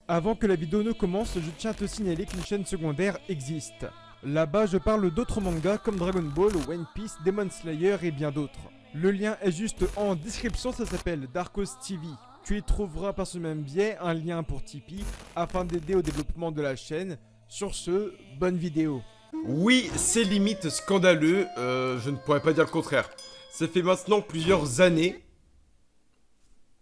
Avant que la vidéo ne commence, je tiens à te signaler qu'une chaîne secondaire existe. Là-bas, je parle d'autres mangas comme Dragon Ball, One Piece, Demon Slayer et bien d'autres. Le lien est juste en description, ça s'appelle Darkos TV. Tu y trouveras par ce même biais un lien pour Tipeee afin d'aider au développement de la chaîne. Sur ce, bonne vidéo. Oui, c'est limite scandaleux, je ne pourrais pas dire le contraire. Ça fait maintenant plusieurs années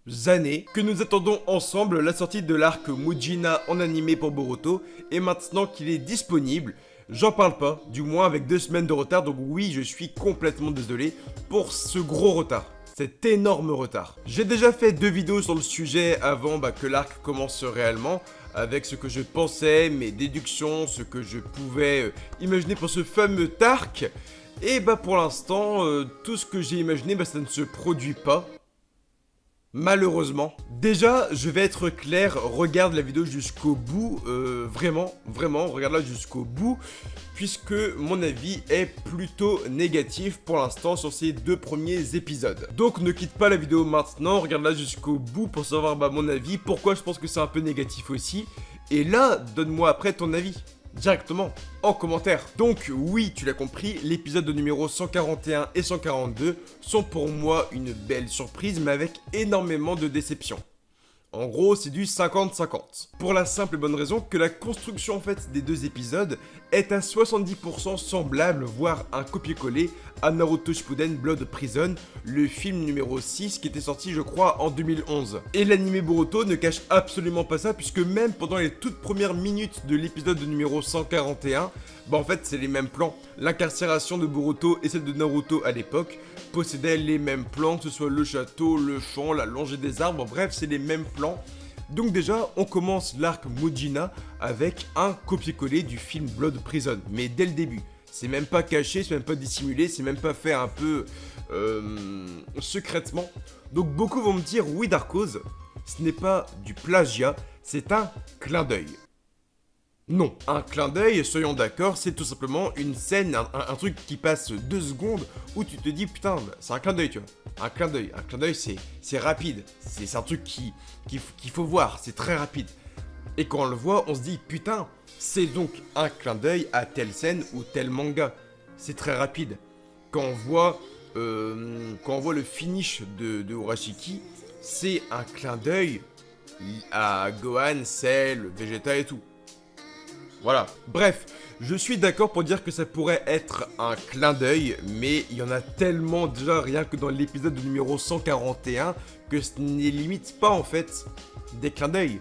que nous attendons ensemble la sortie de l'arc Mujina en animé pour Boruto, et maintenant qu'il est disponible, j'en parle pas, du moins avec 2 semaines de retard, donc oui, je suis complètement désolé pour ce gros retard. Cet énorme retard. J'ai déjà fait 2 vidéos sur le sujet avant que l'arc commence réellement, avec ce que je pensais, mes déductions, ce que je pouvais imaginer pour ce fameux arc. Et pour l'instant, tout ce que j'ai imaginé, ça ne se produit pas. Malheureusement. Déjà, je vais être clair, regarde la vidéo jusqu'au bout, vraiment, regarde-la jusqu'au bout, puisque mon avis est plutôt négatif pour l'instant sur ces 2 premiers épisodes. Donc ne quitte pas la vidéo maintenant, regarde-la jusqu'au bout pour savoir mon avis, pourquoi je pense que c'est un peu négatif aussi, et là, donne-moi après ton avis. Directement, en commentaire. Donc oui, tu l'as compris, l'épisode numéro 141 et 142 sont pour moi une belle surprise, mais avec énormément de déception. En gros, c'est du 50-50. Pour la simple et bonne raison que la construction en fait des 2 épisodes est à 70% semblable, voire un copier-coller à Naruto Shippuden Blood Prison, le film numéro 6 qui était sorti je crois en 2011. Et l'anime Boruto ne cache absolument pas ça, puisque même pendant les toutes premières minutes de l'épisode numéro 141, en fait c'est les mêmes plans. L'incarcération de Boruto et celle de Naruto à l'époque possédaient les mêmes plans, que ce soit le château, le champ, la longée des arbres, bref c'est les mêmes plans. Donc déjà, on commence l'arc Mujina avec un copier-coller du film Blood Prison, mais dès le début. C'est même pas caché, c'est même pas dissimulé, c'est même pas fait un peu secrètement. Donc beaucoup vont me dire, oui Darkos, ce n'est pas du plagiat, c'est un clin d'œil. Non, un clin d'œil, soyons d'accord, c'est tout simplement une scène, un truc qui passe 2 secondes où tu te dis putain, c'est un clin d'œil, tu vois. Un clin d'œil c'est rapide, c'est un truc qu'il faut voir, c'est très rapide. Et quand on le voit, on se dit putain, c'est donc un clin d'œil à telle scène ou tel manga. C'est très rapide. Quand on voit le finish de Urashiki, c'est un clin d'œil à Gohan, Cell, Vegeta et tout. Voilà. Bref, je suis d'accord pour dire que ça pourrait être un clin d'œil, mais il y en a tellement déjà rien que dans l'épisode numéro 141 que ce n'est limite pas en fait des clins d'œil.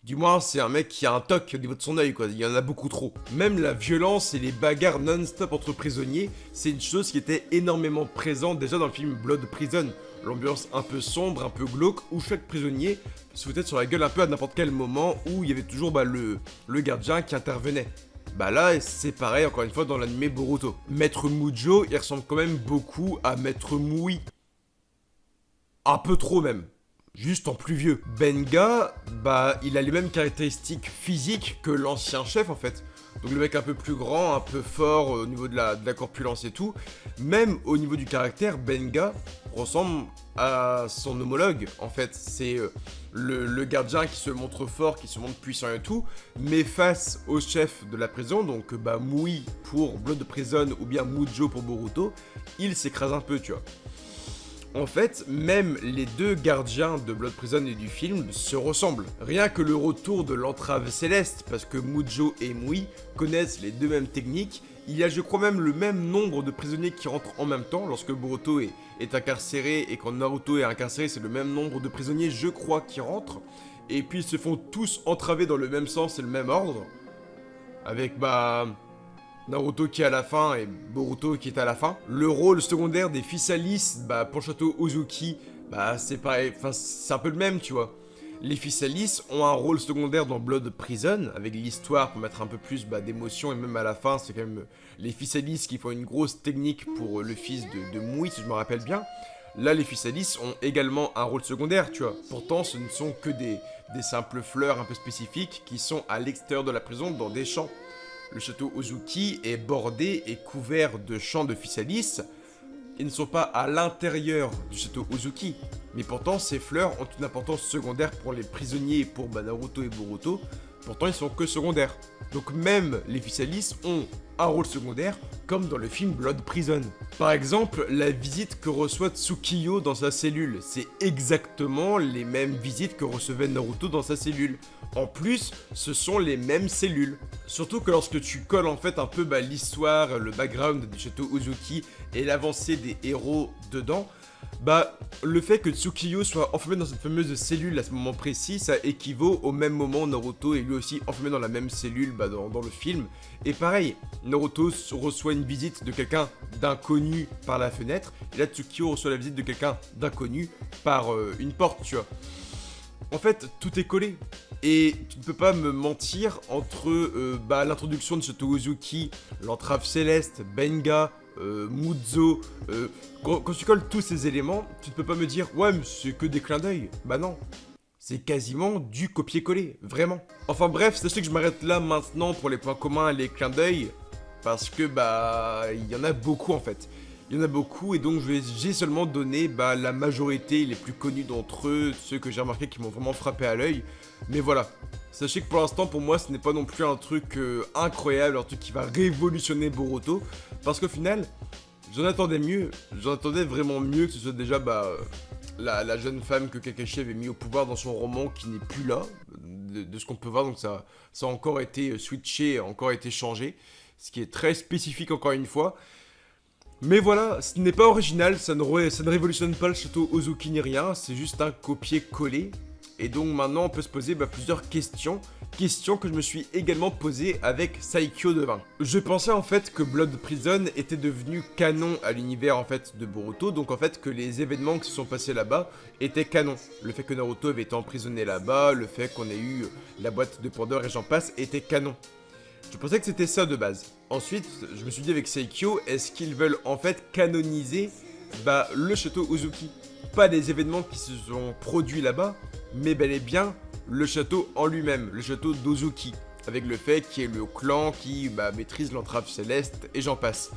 Du moins, c'est un mec qui a un toc au niveau de son œil, quoi. Il y en a beaucoup trop. Même la violence et les bagarres non-stop entre prisonniers, c'est une chose qui était énormément présente déjà dans le film Blood Prison. L'ambiance un peu sombre, un peu glauque, où chaque prisonnier se foutait sur la gueule un peu à n'importe quel moment, où il y avait toujours le gardien qui intervenait. Là, c'est pareil, encore une fois, dans l'anime Boruto. Maître Mujo, il ressemble quand même beaucoup à Maître Moui. Un peu trop même. Juste en plus vieux. Benga, il a les mêmes caractéristiques physiques que l'ancien chef en fait. Donc le mec un peu plus grand, un peu fort au niveau de la corpulence et tout. Même au niveau du caractère, Benga ressemble à son homologue en fait. C'est le gardien qui se montre fort, qui se montre puissant et tout. Mais face au chef de la prison, donc Mui pour Blood Prison ou bien Mujo pour Boruto, il s'écrase un peu, tu vois. En fait, même les 2 gardiens de Blood Prison et du film se ressemblent. Rien que le retour de l'entrave céleste, parce que Mujo et Mui connaissent les 2 mêmes techniques. Il y a, je crois même, le même nombre de prisonniers qui rentrent en même temps. Lorsque Boruto est incarcéré et quand Naruto est incarcéré, c'est le même nombre de prisonniers, je crois, qui rentrent. Et puis ils se font tous entraver dans le même sens et le même ordre. Avec, Naruto qui est à la fin et Boruto qui est à la fin. Le rôle secondaire des fils Alice, pour le château Ozuki, c'est pareil, c'est un peu le même, tu vois. Les fils Alice ont un rôle secondaire dans Blood Prison, avec l'histoire pour mettre un peu plus d'émotion, et même à la fin, c'est quand même les fils Alice qui font une grosse technique pour le fils de Mui, si je me rappelle bien. Là, les fils Alice ont également un rôle secondaire, tu vois. Pourtant, ce ne sont que des simples fleurs un peu spécifiques qui sont à l'extérieur de la prison, dans des champs. Le château Ozuki est bordé et couvert de champs de fils Alice, ils ne sont pas à l'intérieur du château Uzuki, mais pourtant ces fleurs ont une importance secondaire pour les prisonniers et pour Naruto et Boruto, pourtant ils sont que secondaires. Donc même les Physalis ont un rôle secondaire, comme dans le film Blood Prison. Par exemple, la visite que reçoit Tsukiyo dans sa cellule, c'est exactement les mêmes visites que recevait Naruto dans sa cellule. En plus, ce sont les mêmes cellules. Surtout que lorsque tu colles en fait un peu l'histoire, le background du château Uzuki et l'avancée des héros dedans, le fait que Tsukiyo soit enfermé dans cette fameuse cellule à ce moment précis, ça équivaut au même moment où Naruto est lui aussi enfermé dans la même cellule dans le film. Et pareil, Naruto reçoit une visite de quelqu'un d'inconnu par la fenêtre, et là Tsukiyo reçoit la visite de quelqu'un d'inconnu par une porte, tu vois. En fait, tout est collé. Et tu ne peux pas me mentir entre l'introduction de Château Uzuki, l'entrave céleste, Benga, Muzo, quand tu colles tous ces éléments, tu ne peux pas me dire « Ouais, mais c'est que des clins d'œil ». Bah non, c'est quasiment du copier-coller, vraiment. Enfin bref, sachez que je m'arrête là maintenant pour les points communs et les clins d'œil, parce que il y en a beaucoup en fait. Il y en a beaucoup et donc j'ai seulement donné la majorité, les plus connus d'entre eux, ceux que j'ai remarqué qui m'ont vraiment frappé à l'œil. Mais voilà, sachez que pour l'instant pour moi ce n'est pas non plus un truc incroyable, un truc qui va révolutionner Boruto. Parce qu'au final, j'en attendais mieux, j'en attendais vraiment mieux que ce soit déjà la jeune femme que Kakashi avait mis au pouvoir dans son roman qui n'est plus là, de ce qu'on peut voir, donc ça a encore été switché, encore été changé, ce qui est très spécifique encore une fois. Mais voilà, ce n'est pas original, ça ne révolutionne pas le château Uzuki ni rien, c'est juste un copier-coller. Et donc maintenant on peut se poser plusieurs questions que je me suis également posées avec Saikyo Devin. Je pensais en fait que Blood Prison était devenu canon à l'univers en fait de Boruto, donc en fait que les événements qui se sont passés là-bas étaient canon. Le fait que Naruto avait été emprisonné là-bas, le fait qu'on ait eu la boîte de Pandore et j'en passe était canon. Je pensais que c'était ça de base. Ensuite, je me suis dit avec Saikyo, est-ce qu'ils veulent en fait canoniser le château Uzuki? Pas les événements qui se sont produits là-bas, mais bel et bien le château en lui-même, le château d'Uzuki, avec le fait qu'il y ait le clan qui maîtrise l'entrave céleste et j'en passe.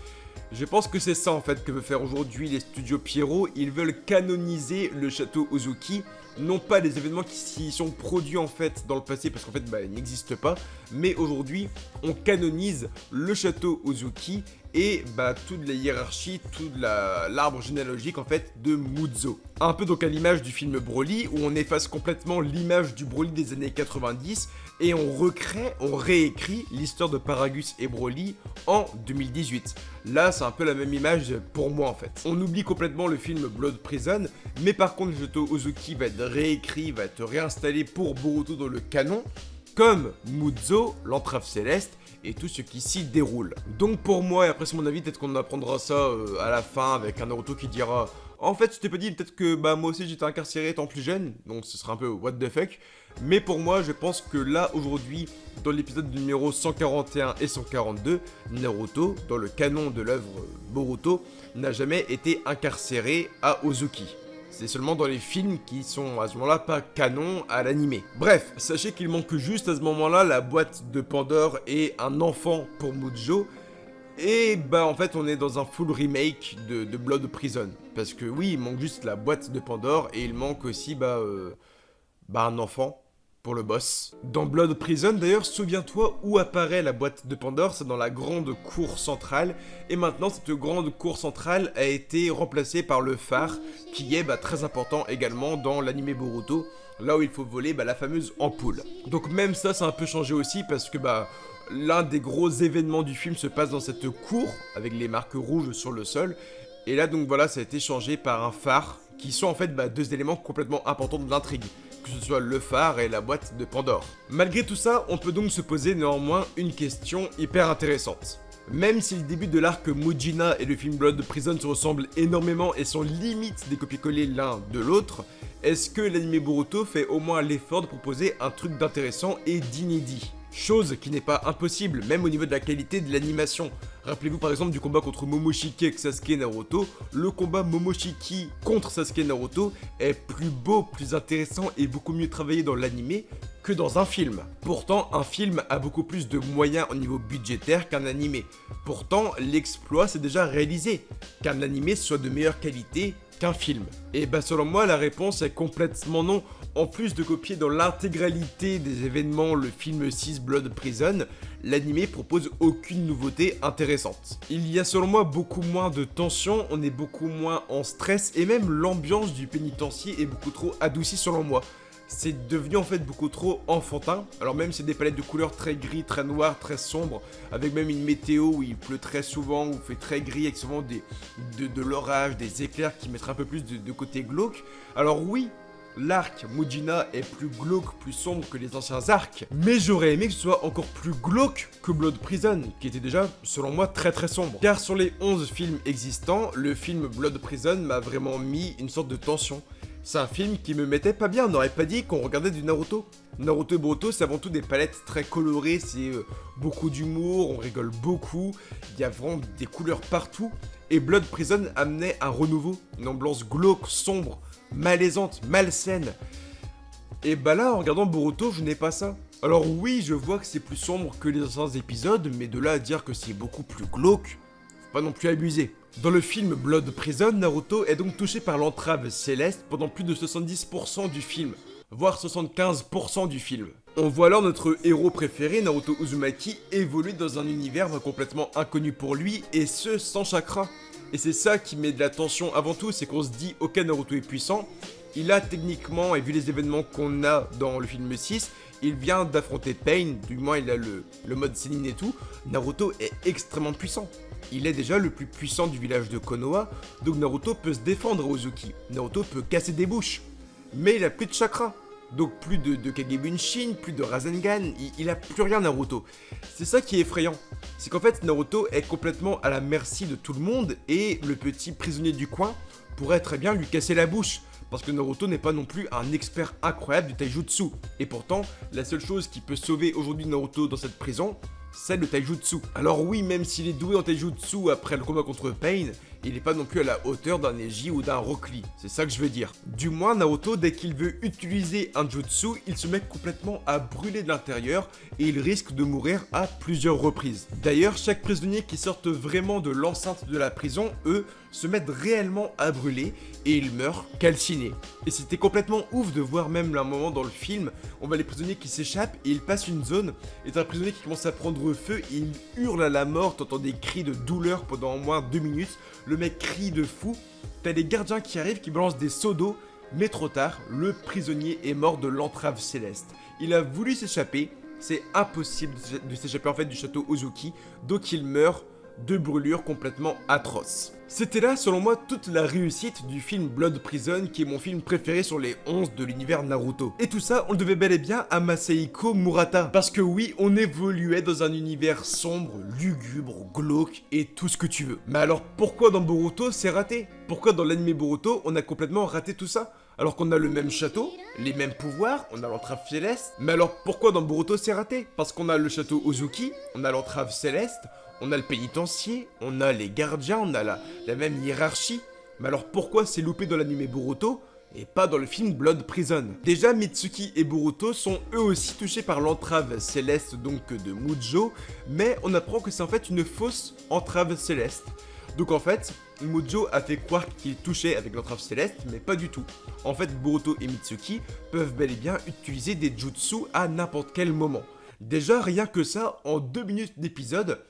Je pense que c'est ça en fait que veut faire aujourd'hui les studios Pierrot, ils veulent canoniser le château Uzuki, non pas les événements qui s'y sont produits en fait dans le passé parce qu'en fait ils n'existent pas, mais aujourd'hui on canonise le château Uzuki et toute la hiérarchie, tout l'arbre généalogique en fait de Muzo. Un peu donc à l'image du film Broly où on efface complètement l'image du Broly des années 90 et on réécrit l'histoire de Paragus et Broly en 2018. Là c'est un peu la même image pour moi en fait. On oublie complètement le film Blood Prison, mais par contre le château Uzuki va être réécrit, va être réinstallé pour Boruto dans le canon, comme Muzo, l'entrave céleste, et tout ce qui s'y déroule. Donc pour moi, et après c'est mon avis, peut-être qu'on apprendra ça à la fin avec un Naruto qui dira « En fait, je t'ai pas dit, peut-être que moi aussi j'étais incarcéré étant plus jeune », donc ce sera un peu what the fuck. Mais pour moi, je pense que là, aujourd'hui, dans l'épisode numéro 141 et 142, Naruto, dans le canon de l'œuvre Boruto, n'a jamais été incarcéré à Uzuki. C'est seulement dans les films qui sont à ce moment-là pas canon à l'animé. Bref, sachez qu'il manque juste à ce moment-là la boîte de Pandore et un enfant pour Mujo. Et en fait on est dans un full remake de Blood Prison. Parce que oui, il manque juste la boîte de Pandore et il manque aussi un enfant pour le boss. Dans Blood Prison d'ailleurs, souviens-toi où apparaît la boîte de Pandore, c'est dans la grande cour centrale. Et maintenant cette grande cour centrale a été remplacée par le phare qui est très important également dans l'anime Boruto. Là où il faut voler la fameuse ampoule. Donc même ça a un peu changé aussi parce que l'un des gros événements du film se passe dans cette cour avec les marques rouges sur le sol. Et là donc voilà, ça a été changé par un phare qui sont en fait deux éléments complètement importants de l'intrigue. Que ce soit le phare et la boîte de Pandore. Malgré tout ça, on peut donc se poser néanmoins une question hyper intéressante. Même si le début de l'arc Mujina et le film Blood Prison se ressemblent énormément et sont limite des copier-coller l'un de l'autre, est-ce que l'anime Boruto fait au moins l'effort de proposer un truc d'intéressant et d'inédit? Chose qui n'est pas impossible, même au niveau de la qualité de l'animation. Rappelez-vous par exemple du combat contre Momoshiki avec Sasuke et Naruto. Le combat Momoshiki contre Sasuke et Naruto est plus beau, plus intéressant et beaucoup mieux travaillé dans l'anime que dans un film. Pourtant, un film a beaucoup plus de moyens au niveau budgétaire qu'un animé. Pourtant, l'exploit s'est déjà réalisé, qu'un animé soit de meilleure qualité qu'un film. Et bah selon moi, la réponse est complètement non. En plus de copier dans l'intégralité des événements le film 6 Blood Prison, l'anime propose aucune nouveauté intéressante. Il y a selon moi beaucoup moins de tension, on est beaucoup moins en stress et même l'ambiance du pénitencier est beaucoup trop adoucie selon moi. C'est devenu en fait beaucoup trop enfantin, alors même c'est des palettes de couleurs très gris, très noires, très sombres, avec même une météo où il pleut très souvent, où il fait très gris, avec souvent de l'orage, des éclairs qui mettraient un peu plus de côté glauque. Alors oui, l'arc Mujina est plus glauque, plus sombre que les anciens arcs, mais j'aurais aimé que ce soit encore plus glauque que Blood Prison, qui était déjà, selon moi, très très sombre. Car sur les 11 films existants, le film Blood Prison m'a vraiment mis une sorte de tension. C'est un film qui me mettait pas bien, on n'aurait pas dit qu'on regardait du Naruto. Naruto et Boruto, c'est avant tout des palettes très colorées, c'est beaucoup d'humour, on rigole beaucoup, il y a vraiment des couleurs partout. Et Blood Prison amenait un renouveau, une ambiance glauque, sombre, malaisante, malsaine. Et bah là, en regardant Boruto, je n'ai pas ça. Alors oui, je vois que c'est plus sombre que les anciens épisodes, mais de là à dire que c'est beaucoup plus glauque, faut pas non plus abuser. Dans le film Blood Prison, Naruto est donc touché par l'entrave céleste pendant plus de 70% du film, voire 75% du film. On voit alors notre héros préféré, Naruto Uzumaki, évoluer dans un univers complètement inconnu pour lui, et ce, sans chakra. Et c'est ça qui met de la tension avant tout, c'est qu'on se dit, ok, Naruto est puissant, il a techniquement, et vu les événements qu'on a dans le film 6, il vient d'affronter Pain, du moins il a le mode Senin et tout, Naruto est extrêmement puissant. Il est déjà le plus puissant du village de Konoha, donc Naruto peut se défendre à Uzuki. Naruto peut casser des bouches, mais il a plus de chakra. Donc plus de Kagebunshin, plus de Rasengan, il a plus rien Naruto. C'est ça qui est effrayant, c'est qu'en fait Naruto est complètement à la merci de tout le monde et le petit prisonnier du coin pourrait très bien lui casser la bouche. Parce que Naruto n'est pas non plus un expert incroyable du taijutsu. Et pourtant, la seule chose qui peut sauver aujourd'hui Naruto dans cette prison, c'est le taijutsu. Alors oui, même s'il est doué en taijutsu après le combat contre Pain, il n'est pas non plus à la hauteur d'un Neji ou d'un Rock Lee. C'est ça que je veux dire. Du moins, Naruto, dès qu'il veut utiliser un jutsu, il se met complètement à brûler de l'intérieur et il risque de mourir à plusieurs reprises. D'ailleurs, chaque prisonnier qui sort vraiment de l'enceinte de la prison, eux, se mettent réellement à brûler et ils meurent calcinés. Et c'était complètement ouf de voir même un moment dans le film, on voit les prisonniers qui s'échappent et ils passent une zone et t'as un prisonnier qui commence à prendre feu et il hurle à la mort, t'entends des cris de douleur pendant au moins 2 minutes, le mec crie de fou, t'as des gardiens qui arrivent qui balancent des seaux d'eau, mais trop tard, le prisonnier est mort de l'entrave céleste. Il a voulu s'échapper, c'est impossible de s'échapper en fait du château Ozuki, donc il meurt de brûlures complètement atroces. C'était là, selon moi, toute la réussite du film Blood Prison, qui est mon film préféré sur les 11 de l'univers Naruto. Et tout ça, on le devait bel et bien à Masahiko Murata. Parce que oui, on évoluait dans un univers sombre, lugubre, glauque et tout ce que tu veux. Mais alors pourquoi dans Boruto c'est raté? Pourquoi dans l'anime Boruto on a complètement raté tout ça? Alors qu'on a le même château, les mêmes pouvoirs, on a l'entrave céleste. Mais alors pourquoi dans Boruto c'est raté? Parce qu'on a le château Ozuki, on a l'entrave céleste, on a le pénitencier, on a les gardiens, on a la même hiérarchie. Mais alors pourquoi c'est loupé dans l'anime Boruto et pas dans le film Blood Prison? Déjà, Mitsuki et Boruto sont eux aussi touchés par l'entrave céleste donc de Mujo, mais on apprend que c'est en fait une fausse entrave céleste. Donc en fait, Mujo a fait croire qu'il touchait avec l'entrave céleste, mais pas du tout. En fait, Boruto et Mitsuki peuvent bel et bien utiliser des jutsu à n'importe quel moment. Déjà, rien que ça, en 2 minutes d'épisode,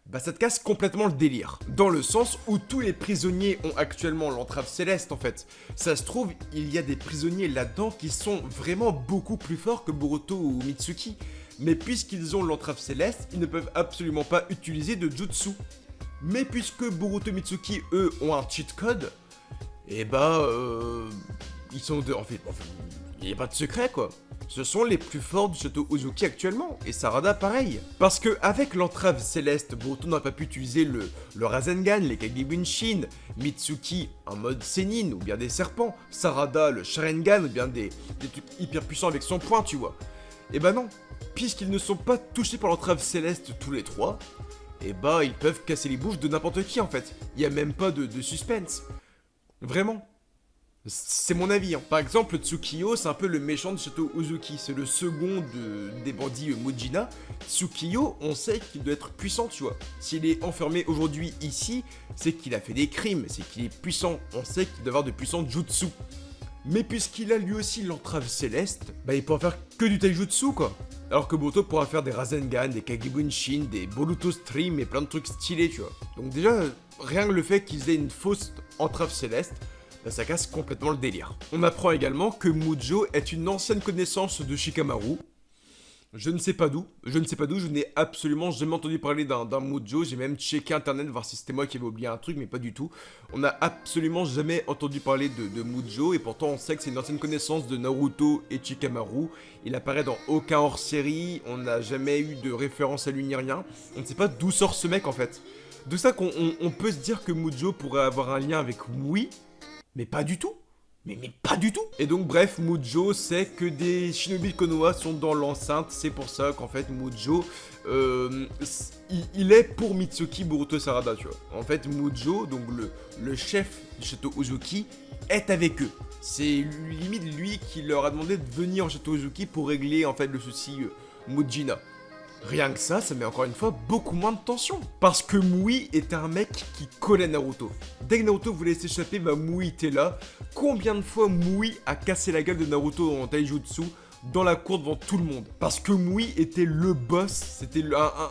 bah ça te casse complètement le délire. Dans le sens où tous les prisonniers ont actuellement l'entrave céleste en fait. Ça se trouve, il y a des prisonniers là-dedans qui sont vraiment beaucoup plus forts que Boruto ou Mitsuki. Mais puisqu'ils ont l'entrave céleste, ils ne peuvent absolument pas utiliser de jutsu. Mais puisque Boruto et Mitsuki, eux, ont un cheat code, et bah, ils sont en fait, il n'y a pas de secret quoi. Ce sont les plus forts du château Ozuki actuellement, et Sarada pareil. Parce que avec l'entrave céleste, Boruto n'a pas pu utiliser le Rasengan, les Kagebunshin, Mitsuki en mode Senin, ou bien des serpents, Sarada le Sharingan, ou bien des trucs hyper puissants avec son poing, tu vois. Et bah non, puisqu'ils ne sont pas touchés par l'entrave céleste tous les trois, et bah ils peuvent casser les bouches de n'importe qui en fait. Il y a même pas de suspense. Vraiment. C'est mon avis. Hein. Par exemple, Tsukiyo, c'est un peu le méchant du château Uzuki. C'est le second des bandits Mujina. Tsukiyo, on sait qu'il doit être puissant, tu vois. S'il est enfermé aujourd'hui ici, c'est qu'il a fait des crimes, c'est qu'il est puissant. On sait qu'il doit avoir de puissants jutsu. Mais puisqu'il a lui aussi l'entrave céleste, bah il pourra faire que du taijutsu, quoi. Alors que Boruto pourra faire des Rasengan, des Kagebunshin, des Boruto Stream et plein de trucs stylés, tu vois. Donc déjà, rien que le fait qu'ils aient une fausse entrave céleste, bah ça casse complètement le délire. On apprend également que Mujo est une ancienne connaissance de Shikamaru. Je ne sais pas d'où, je n'ai absolument jamais entendu parler d'un Mujo, j'ai même checké internet voir si c'était moi qui avais oublié un truc, mais pas du tout. On n'a absolument jamais entendu parler de Mujo, et pourtant on sait que c'est une ancienne connaissance de Naruto et Shikamaru. Il apparaît dans aucun hors-série, on n'a jamais eu de référence à lui ni rien. On ne sait pas d'où sort ce mec en fait. De ça qu'on peut se dire que Mujo pourrait avoir un lien avec Mui, mais pas du tout. Mais pas du tout. Et donc bref, Mujo sait que des shinobi de Konoha sont dans l'enceinte. C'est pour ça qu'en fait Mujo, il est pour Mitsuki Boruto Sarada, tu vois. En fait Mujo, donc le chef du château Uzuki, est avec eux. C'est limite lui qui leur a demandé de venir au château Uzuki pour régler en fait le souci Mujina. Rien que ça met encore une fois beaucoup moins de tension. Parce que Mui est un mec qui collait Naruto. Dès que Naruto voulait s'échapper, bah Mui était là. Combien de fois Mui a cassé la gueule de Naruto en taijutsu dans la cour devant tout le monde? Parce que Mui était le boss, c'était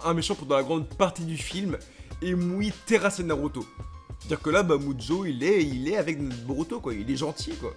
un méchant pendant la grande partie du film, et Mui terrassait Naruto. C'est-à-dire que là, bah Mujo, il est avec Boruto, quoi, il est gentil, quoi.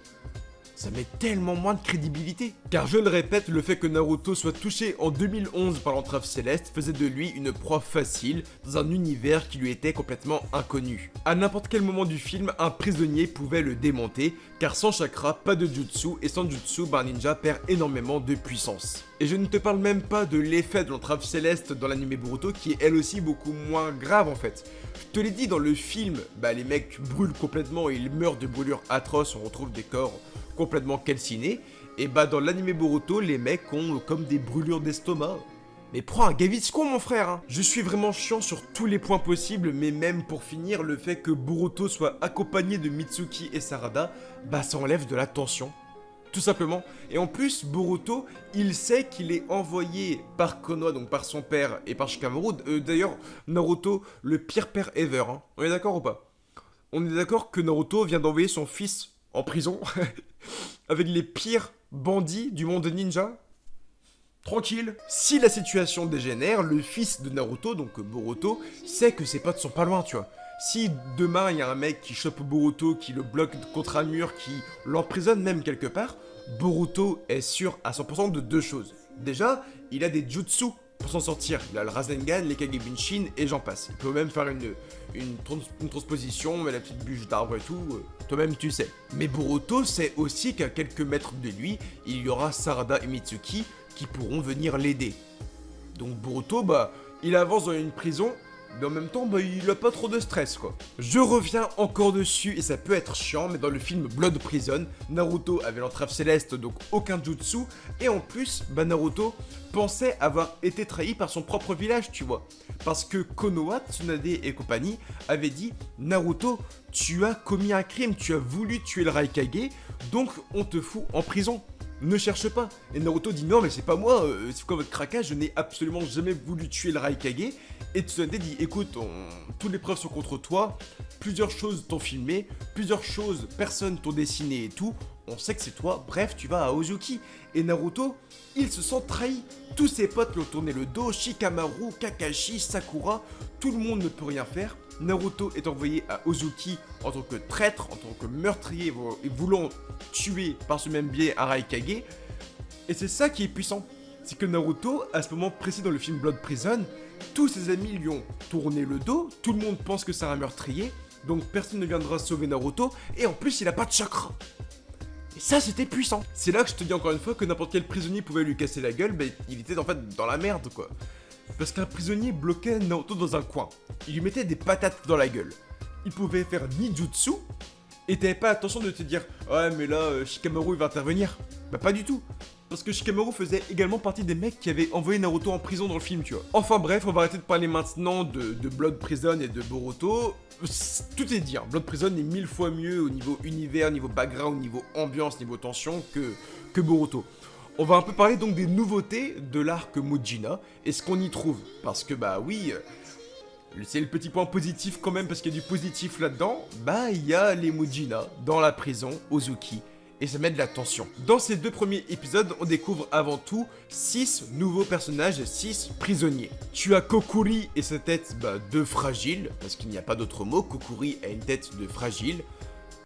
Ça met tellement moins de crédibilité. Car je le répète, le fait que Naruto soit touché en 2011 par l'entrave céleste faisait de lui une proie facile dans un univers qui lui était complètement inconnu. À n'importe quel moment du film, un prisonnier pouvait le démonter, car sans chakra, pas de jutsu, et sans jutsu, un ninja perd énormément de puissance. Et je ne te parle même pas de l'effet de l'entrave céleste dans l'anime Boruto, qui est elle aussi beaucoup moins grave en fait. Je te l'ai dit, dans le film, bah les mecs brûlent complètement et ils meurent de brûlures atroces, on retrouve des corps complètement calcinés, et bah dans l'anime Boruto, les mecs ont comme des brûlures d'estomac. Mais prends un Gaviscon mon frère hein. Je suis vraiment chiant sur tous les points possibles, mais même pour finir, le fait que Boruto soit accompagné de Mitsuki et Sarada, bah ça enlève de la tension. Tout simplement. Et en plus, Boruto, il sait qu'il est envoyé par Konoha, donc par son père et par Shikamaru. D'ailleurs, Naruto, le pire père ever. Hein. On est d'accord ou pas? On est d'accord que Naruto vient d'envoyer son fils en prison avec les pires bandits du monde ninja? Tranquille. Si la situation dégénère, le fils de Naruto, donc Boruto, sait que ses potes sont pas loin, tu vois. Si demain il y a un mec qui chope Boruto, qui le bloque contre un mur, qui l'emprisonne même quelque part, Boruto est sûr à 100% de deux choses. Déjà, il a des jutsu pour s'en sortir. Il a le Rasengan, les Kagebunshin et j'en passe. Il peut même faire une transposition, mais la petite bûche d'arbre et tout, toi-même tu sais. Mais Boruto sait aussi qu'à quelques mètres de lui, il y aura Sarada et Mitsuki qui pourront venir l'aider. Donc Boruto, bah, il avance dans une prison, mais en même temps, bah, il a pas trop de stress, quoi. Je reviens encore dessus, et ça peut être chiant, mais dans le film Blood Prison, Naruto avait l'entrave céleste, donc aucun jutsu, et en plus, bah, Naruto pensait avoir été trahi par son propre village, tu vois. Parce que Konoha, Tsunade et compagnie avaient dit « Naruto, tu as commis un crime, tu as voulu tuer le Raikage, donc on te fout en prison. » Ne cherche pas. Et Naruto dit non mais c'est pas moi, c'est quoi votre craquage, je n'ai absolument jamais voulu tuer le Raikage. Et Tsunade dit écoute, toutes les preuves sont contre toi, plusieurs choses t'ont filmé, plusieurs choses, personne t'ont dessiné et tout, on sait que c'est toi, bref tu vas à Ozuki. Et Naruto, il se sent trahi, tous ses potes lui ont tourné le dos, Shikamaru, Kakashi, Sakura, tout le monde ne peut rien faire. Naruto est envoyé à Ozuki en tant que traître, en tant que meurtrier, voulant tuer par ce même biais un Raikage. Et c'est ça qui est puissant. C'est que Naruto, à ce moment précis dans le film Blood Prison, tous ses amis lui ont tourné le dos, tout le monde pense que c'est un meurtrier, donc personne ne viendra sauver Naruto, et en plus il a pas de chakra. Et ça c'était puissant. C'est là que je te dis encore une fois que n'importe quel prisonnier pouvait lui casser la gueule, mais il était en fait dans la merde quoi. Parce qu'un prisonnier bloquait Naruto dans un coin. Il lui mettait des patates dans la gueule. Il pouvait faire ninjutsu. Et t'avais pas l'intention de te dire « Ouais mais là, Shikamaru il va intervenir ». Bah pas du tout. parce que Shikamaru faisait également partie des mecs qui avaient envoyé Naruto en prison dans le film, tu vois. Enfin bref, on va arrêter de parler maintenant de Blood Prison et de Boruto. Tout est dit, hein. Blood Prison est 1000 fois mieux au niveau univers, niveau background, niveau ambiance, niveau tension que Boruto. On va un peu parler donc des nouveautés de l'arc Mujina et ce qu'on y trouve. Parce que bah oui, c'est le petit point positif quand même, parce qu'il y a du positif là-dedans. Bah il y a les Mujina dans la prison, Ozuki, et ça met de la tension. Dans ces 2 premiers épisodes, on découvre avant tout 6 nouveaux personnages, 6 prisonniers. Tu as Kokuri et sa tête de fragile, parce qu'il n'y a pas d'autre mot. Kokuri a une tête de fragile,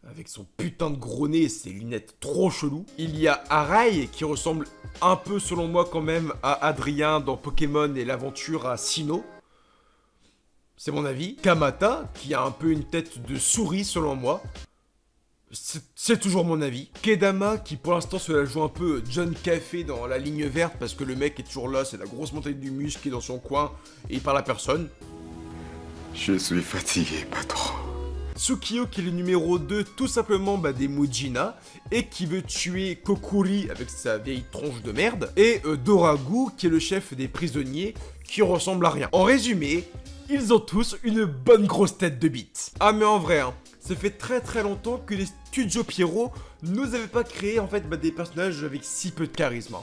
avec son putain de gros nez et ses lunettes trop cheloues. Il y a Arai, qui ressemble un peu, selon moi quand même, à Adrien dans Pokémon et l'aventure à Sinnoh. C'est mon avis. Kamata, qui a un peu une tête de souris, selon moi. C'est toujours mon avis. Kedama, qui pour l'instant se la joue un peu John Café dans la ligne verte, parce que le mec est toujours là, c'est la grosse montagne du muscle qui est dans son coin, et il parle à personne. Je suis fatigué, patron. Tsukio, qui est le numéro 2 tout simplement des Mujina, et qui veut tuer Kokuri avec sa vieille tronche de merde, et Doragu, qui est le chef des prisonniers, qui ressemble à rien. En résumé, ils ont tous une bonne grosse tête de bite. Ah mais en vrai, hein, ça fait très longtemps que les studios Pierrot nous avaient pas créé en fait des personnages avec si peu de charisme.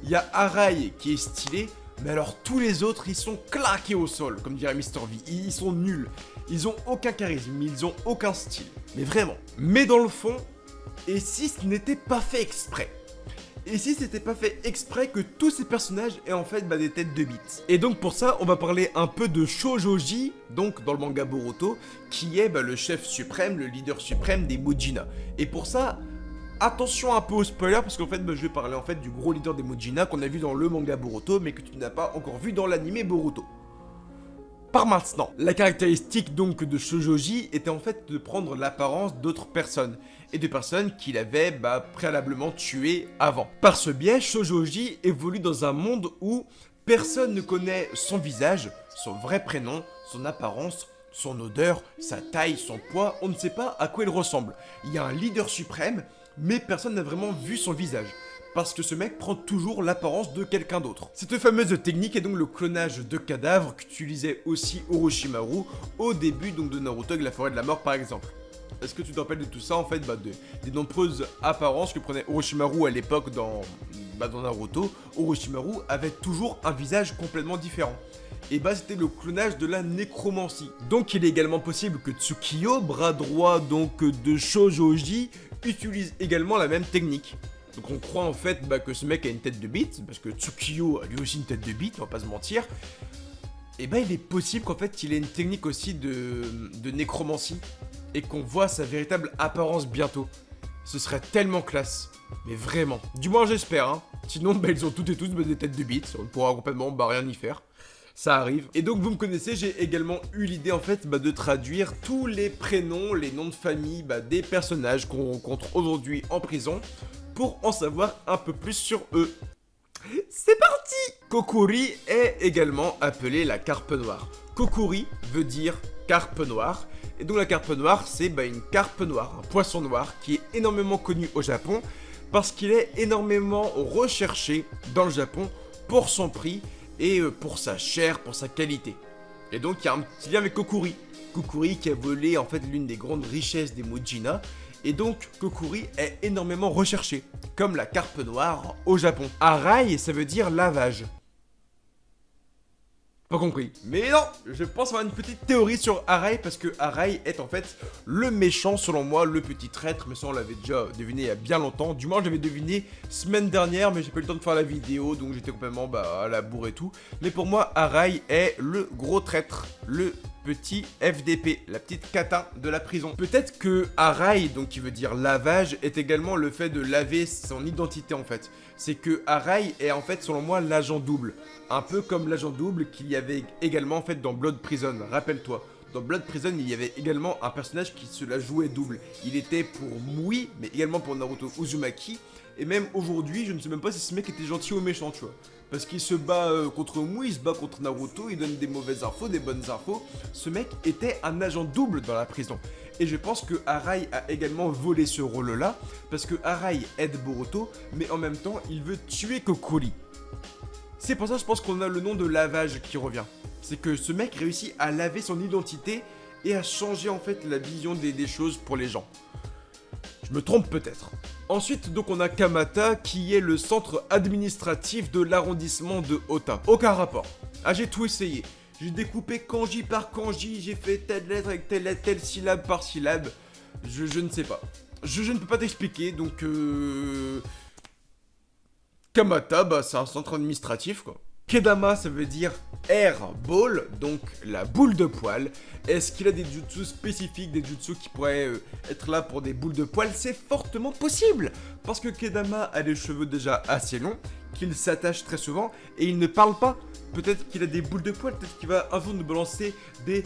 Il y a Arai qui est stylé, mais alors tous les autres ils sont claqués au sol, comme dirait Mr. V. Ils sont nuls, ils ont aucun charisme, ils ont aucun style, mais vraiment. Mais dans le fond, et si ce n'était pas fait exprès? Et si c'était pas fait exprès que tous ces personnages aient en fait des têtes de bite? Et donc pour ça, on va parler un peu de Shoujoji, donc dans le manga Boruto, qui est le chef suprême, le leader suprême des Mujina. Et pour ça, attention un peu au spoiler, parce qu'en fait je vais parler en fait du gros leader des Mujina qu'on a vu dans le manga Boruto, mais que tu n'as pas encore vu dans l'anime Boruto. Par maintenant, la caractéristique donc de Shoujoji était en fait de prendre l'apparence d'autres personnes, et de personnes qu'il avait préalablement tuées avant. Par ce biais, Shoujoji évolue dans un monde où personne ne connaît son visage, son vrai prénom, son apparence, son odeur, sa taille, son poids, on ne sait pas à quoi il ressemble. Il y a un leader suprême, mais personne n'a vraiment vu son visage, parce que ce mec prend toujours l'apparence de quelqu'un d'autre. Cette fameuse technique est donc le clonage de cadavres qu'utilisait aussi Orochimaru au début donc de Naruto avec la forêt de la mort par exemple. Est-ce que tu te rappelles de tout ça en fait, des nombreuses apparences que prenait Orochimaru à l'époque dans Naruto? Orochimaru avait toujours un visage complètement différent. Et c'était le clonage de la nécromancie. Donc il est également possible que Tsukio, bras droit donc de Shoujoji, utilise également la même technique. Donc on croit en fait que ce mec a une tête de bite, parce que Tsukio a lui aussi une tête de bite, on va pas se mentir. Et il est possible qu'en fait il ait une technique aussi de nécromancie, et qu'on voit sa véritable apparence bientôt. Ce serait tellement classe, mais vraiment. Du moins j'espère, hein. Sinon ils ont toutes et tous des têtes de bite, on ne pourra complètement rien y faire. Ça arrive. Et donc vous me connaissez, j'ai également eu l'idée en fait de traduire tous les prénoms, les noms de famille des personnages qu'on rencontre aujourd'hui en prison, pour en savoir un peu plus sur eux. C'est parti! Kokuri est également appelée la carpe noire. Kokuri veut dire carpe noire, et donc la carpe noire c'est une carpe noire, un poisson noir qui est énormément connu au Japon, parce qu'il est énormément recherché dans le Japon pour son prix, et pour sa chair, pour sa qualité. Et donc il y a un petit lien avec Kokuri. Kokuri qui a volé en fait l'une des grandes richesses des Mujina, et donc Kokuri est énormément recherché, comme la carpe noire au Japon. Arai, ça veut dire lavage. Pas compris. Mais non, je pense avoir une petite théorie sur Arai, parce que Arai est en fait le méchant, selon moi, le petit traître, mais ça on l'avait déjà deviné il y a bien longtemps. Du moins je l'avais deviné semaine dernière, mais j'ai pas eu le temps de faire la vidéo, donc j'étais complètement à la bourre et tout. Mais pour moi, Arai est le gros traître, le petit FDP, la petite kata de la prison. Peut-être que Arai, donc qui veut dire lavage, est également le fait de laver son identité en fait. C'est que Arai est en fait, selon moi, l'agent double. Un peu comme l'agent double qu'il y avait également en fait dans Blood Prison, rappelle-toi. dans Blood Prison, il y avait également un personnage qui se la jouait double. Il était pour Mui, mais également pour Naruto Uzumaki. Et même aujourd'hui, je ne sais même pas si ce mec était gentil ou méchant, tu vois. Parce qu'il se bat contre Mui, il se bat contre Naruto, il donne des mauvaises infos, des bonnes infos. Ce mec était un agent double dans la prison. Et je pense que Arai a également volé ce rôle-là, parce que Arai aide Boruto, mais en même temps, il veut tuer Kokuri. C'est pour ça, je pense qu'on a le nom de lavage qui revient. C'est que ce mec réussit à laver son identité et à changer en fait la vision des choses pour les gens. Je me trompe peut-être. Ensuite, donc on a Kamata qui est le centre administratif de l'arrondissement de Ota. Aucun rapport. Ah, j'ai tout essayé. J'ai découpé kanji par kanji, j'ai fait telle lettre avec telle lettre, telle syllabe par syllabe. Je ne sais pas. Je ne peux pas t'expliquer, donc Kamata, bah c'est un centre administratif quoi. Kedama, ça veut dire Air Ball, donc la boule de poil. Est-ce qu'il a des jutsu spécifiques, des jutsu qui pourraient être là pour des boules de poil? C'est fortement possible, parce que Kedama a les cheveux déjà assez longs, qu'il s'attache très souvent, et il ne parle pas. Peut-être qu'il a des boules de poil, peut-être qu'il va un jour nous balancer des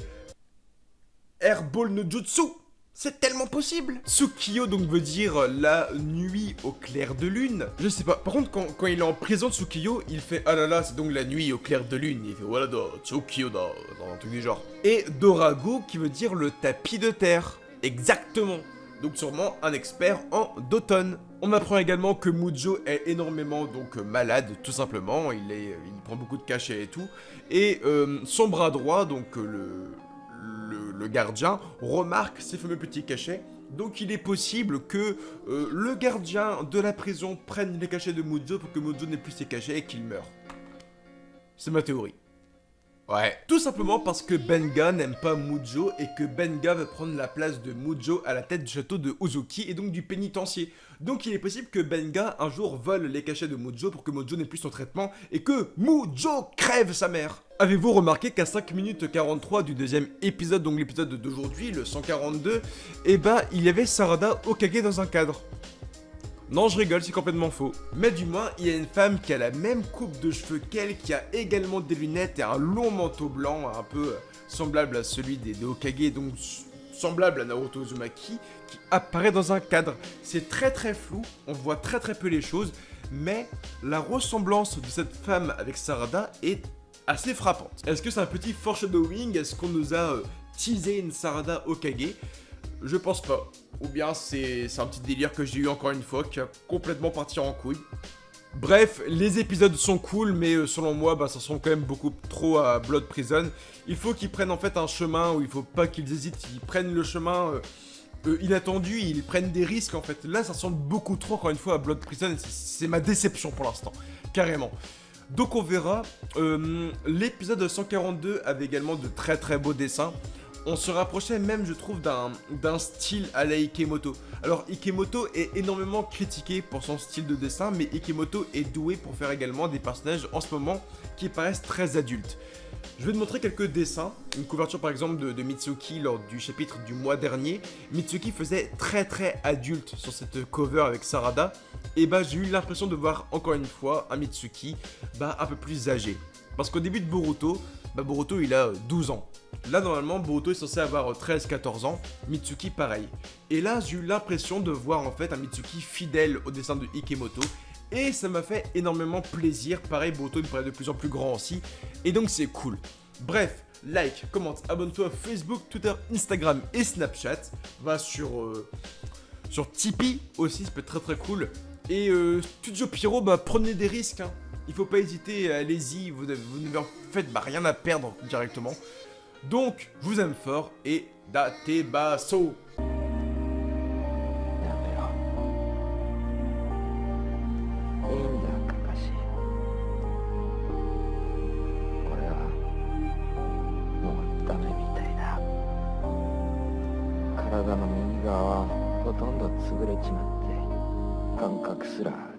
Air Ball no Jutsu. C'est tellement possible. Tsukiyo donc veut dire la nuit au clair de lune. Je sais pas. Par contre, quand il est en prison, Tsukiyo, il fait ah là là, c'est donc la nuit au clair de lune. Il fait voilà, Tsukiyo dans un truc du genre. Et Dorago qui veut dire le tapis de terre. Exactement. Donc sûrement un expert en d'automne. On apprend également que Mujo est énormément donc malade, tout simplement. Il prend beaucoup de cachets et tout. Et son bras droit, donc le gardien, remarque ces fameux petits cachets. Donc il est possible que le gardien de la prison prenne les cachets de Mujo pour que Mujo n'ait plus ses cachets et qu'il meure. C'est ma théorie. Ouais. Tout simplement parce que Benga n'aime pas Mujo et que Benga veut prendre la place de Mujo à la tête du château de Uzuki et donc du pénitencier. Donc il est possible que Benga un jour vole les cachets de Mujo pour que Mujo n'ait plus son traitement et que Mujo crève sa mère. Avez-vous remarqué qu'à 5 minutes 43 du deuxième épisode, donc l'épisode d'aujourd'hui, le 142, eh ben il y avait Sarada Hokage dans un cadre. Non, je rigole, c'est complètement faux. Mais du moins, il y a une femme qui a la même coupe de cheveux qu'elle, qui a également des lunettes et un long manteau blanc, un peu semblable à celui des Hokage, donc semblable à Naruto Uzumaki, qui apparaît dans un cadre. C'est très très flou, on voit très très peu les choses, mais la ressemblance de cette femme avec Sarada est assez frappante. Est-ce que c'est un petit foreshadowing? Est-ce qu'on nous a teasé une Sarada Hokage? Je pense pas. Ou bien c'est un petit délire que j'ai eu encore une fois qui a complètement parti en couille. Bref, les épisodes sont cool, mais selon moi, bah, ça ressemble quand même beaucoup trop à Blood Prison. Il faut qu'ils prennent en fait un chemin où il faut pas qu'ils hésitent, ils prennent le chemin inattendu, ils prennent des risques en fait. Là, ça ressemble beaucoup trop encore une fois à Blood Prison, c'est ma déception pour l'instant, carrément. Donc on verra. L'épisode 142 avait également de très très beaux dessins. On se rapprochait même, je trouve, d'un style à la Ikemoto. Alors, Ikemoto est énormément critiqué pour son style de dessin, mais Ikemoto est doué pour faire également des personnages en ce moment qui paraissent très adultes. Je vais te montrer quelques dessins. Une couverture par exemple de Mitsuki lors du chapitre du mois dernier. Mitsuki faisait très très adulte sur cette cover avec Sarada. Et bah j'ai eu l'impression de voir encore une fois un Mitsuki un peu plus âgé. Parce qu'au début de Boruto, Boruto il a 12 ans. Là normalement Boruto est censé avoir 13-14 ans, Mitsuki pareil. Et là j'ai eu l'impression de voir en fait un Mitsuki fidèle au dessin de Ikemoto. Et ça m'a fait énormément plaisir, pareil Boruto me paraît de plus en plus grand aussi. Et donc c'est cool. Bref, like, commente, abonne-toi à Facebook, Twitter, Instagram et Snapchat. Va sur Tipeee aussi, ça peut être très très cool. Et Studio Pierrot, prenez des risques, hein. Il faut pas hésiter, allez-y, vous n'avez en fait rien à perdre directement. Donc, je vous aime fort et date basso. 体の右側はほとんど潰れちまって感覚すら